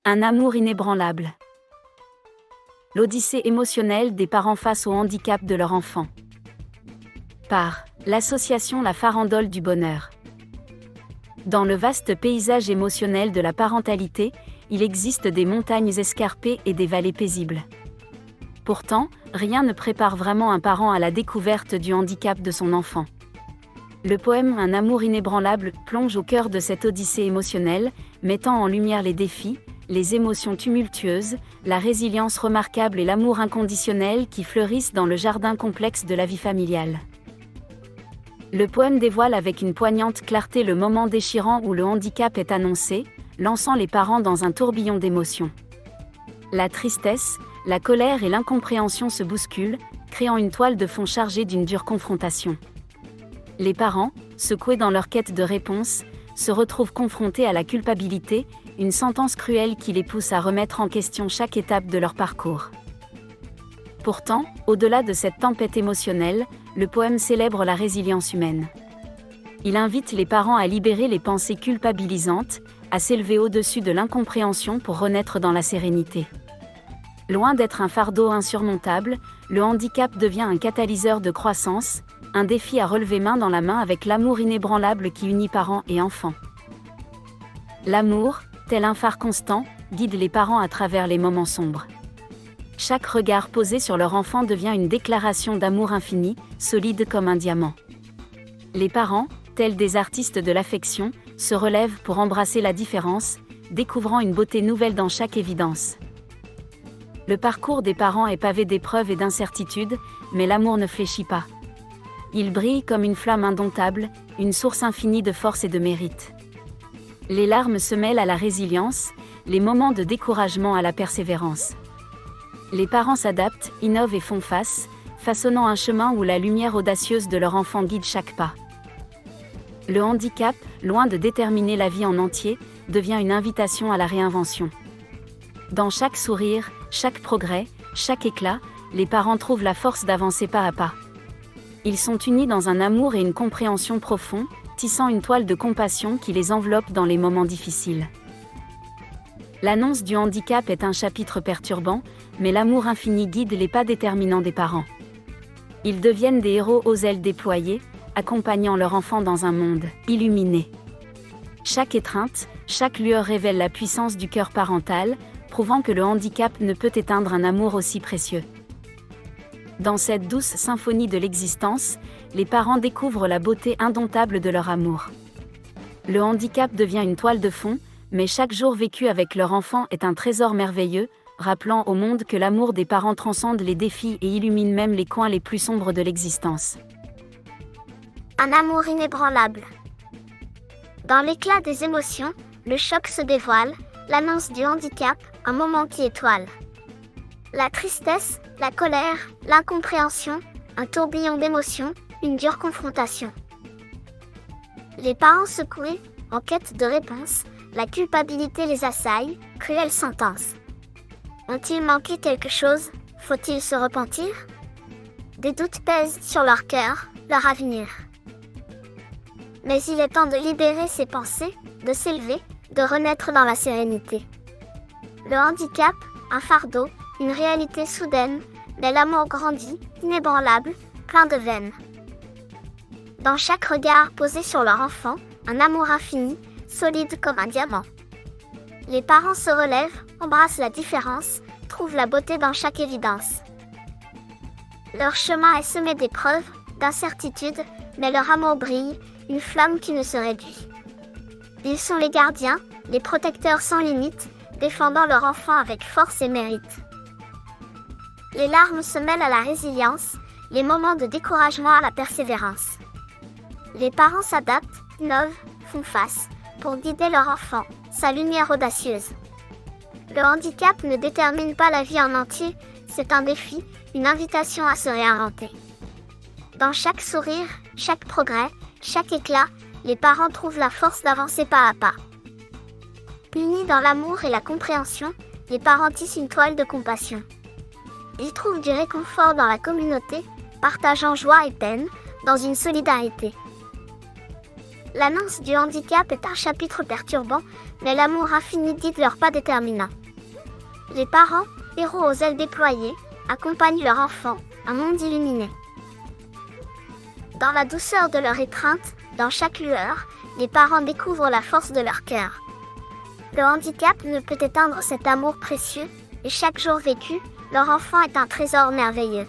Un amour inébranlable. L'odyssée émotionnelle des parents face au handicap de leur enfant. Par l'association La Farandole du Bonheur. Dans le vaste paysage émotionnel de la parentalité, il existe des montagnes escarpées et des vallées paisibles. Pourtant, rien ne prépare vraiment un parent à la découverte du handicap de son enfant. Le poème Un amour inébranlable plonge au cœur de cette odyssée émotionnelle, mettant en lumière les défis, les émotions tumultueuses, la résilience remarquable et l'amour inconditionnel qui fleurissent dans le jardin complexe de la vie familiale. Le poème dévoile avec une poignante clarté le moment déchirant où le handicap est annoncé, lançant les parents dans un tourbillon d'émotions. La tristesse, la colère et l'incompréhension se bousculent, créant une toile de fond chargée d'une dure confrontation. Les parents, secoués dans leur quête de réponse, se retrouvent confrontés à la culpabilité, une sentence cruelle qui les pousse à remettre en question chaque étape de leur parcours. Pourtant, au-delà de cette tempête émotionnelle, le poème célèbre la résilience humaine. Il invite les parents à libérer les pensées culpabilisantes, à s'élever au-dessus de l'incompréhension pour renaître dans la sérénité. Loin d'être un fardeau insurmontable, le handicap devient un catalyseur de croissance, un défi à relever main dans la main avec l'amour inébranlable qui unit parents et enfants. L'amour, tel un phare constant, guide les parents à travers les moments sombres. Chaque regard posé sur leur enfant devient une déclaration d'amour infini, solide comme un diamant. Les parents, tels des artistes de l'affection, se relèvent pour embrasser la différence, découvrant une beauté nouvelle dans chaque évidence. Le parcours des parents est pavé d'épreuves et d'incertitudes, mais l'amour ne fléchit pas. Il brille comme une flamme indomptable, une source infinie de force et de mérite. Les larmes se mêlent à la résilience, les moments de découragement à la persévérance. Les parents s'adaptent, innovent et font face, façonnant un chemin où la lumière audacieuse de leur enfant guide chaque pas. Le handicap, loin de déterminer la vie en entier, devient une invitation à la réinvention. Dans chaque sourire, chaque progrès, chaque éclat, les parents trouvent la force d'avancer pas à pas. Ils sont unis dans un amour et une compréhension profonds, tissant une toile de compassion qui les enveloppe dans les moments difficiles. L'annonce du handicap est un chapitre perturbant, mais l'amour infini guide les pas déterminants des parents. Ils deviennent des héros aux ailes déployées, accompagnant leur enfant dans un monde illuminé. Chaque étreinte, chaque lueur révèle la puissance du cœur parental, prouvant que le handicap ne peut éteindre un amour aussi précieux. Dans cette douce symphonie de l'existence, les parents découvrent la beauté indomptable de leur amour. Le handicap devient une toile de fond, mais chaque jour vécu avec leur enfant est un trésor merveilleux, rappelant au monde que l'amour des parents transcende les défis et illumine même les coins les plus sombres de l'existence. Un amour inébranlable. Dans l'éclat des émotions, le choc se dévoile, l'annonce du handicap, un moment qui étoile. La tristesse, la colère, l'incompréhension, un tourbillon d'émotions, une dure confrontation. Les parents secoués, en quête de réponse, la culpabilité les assaille, cruelle sentence. Ont-ils manqué quelque chose? Faut-il se repentir? Des doutes pèsent sur leur cœur, leur avenir. Mais il est temps de libérer ses pensées, de s'élever, de renaître dans la sérénité. Le handicap, un fardeau, une réalité soudaine, mais l'amour grandit, inébranlable, plein de veines. Dans chaque regard posé sur leur enfant, un amour infini, solide comme un diamant. Les parents se relèvent, embrassent la différence, trouvent la beauté dans chaque évidence. Leur chemin est semé d'épreuves, d'incertitudes, mais leur amour brille, une flamme qui ne se réduit. Ils sont les gardiens, les protecteurs sans limite, défendant leur enfant avec force et mérite. Les larmes se mêlent à la résilience, les moments de découragement à la persévérance. Les parents s'adaptent, innovent, font face, pour guider leur enfant, sa lumière audacieuse. Le handicap ne détermine pas la vie en entier, c'est un défi, une invitation à se réinventer. Dans chaque sourire, chaque progrès, chaque éclat, les parents trouvent la force d'avancer pas à pas. Unis dans l'amour et la compréhension, les parents tissent une toile de compassion. Ils trouvent du réconfort dans la communauté, partageant joie et peine, dans une solidarité. L'annonce du handicap est un chapitre perturbant, mais l'amour infini dit de leur pas déterminant. Les parents, héros aux ailes déployées, accompagnent leur enfant, un monde illuminé. Dans la douceur de leur étreinte, dans chaque lueur, les parents découvrent la force de leur cœur. Le handicap ne peut éteindre cet amour précieux, et chaque jour vécu, leur enfant est un trésor merveilleux.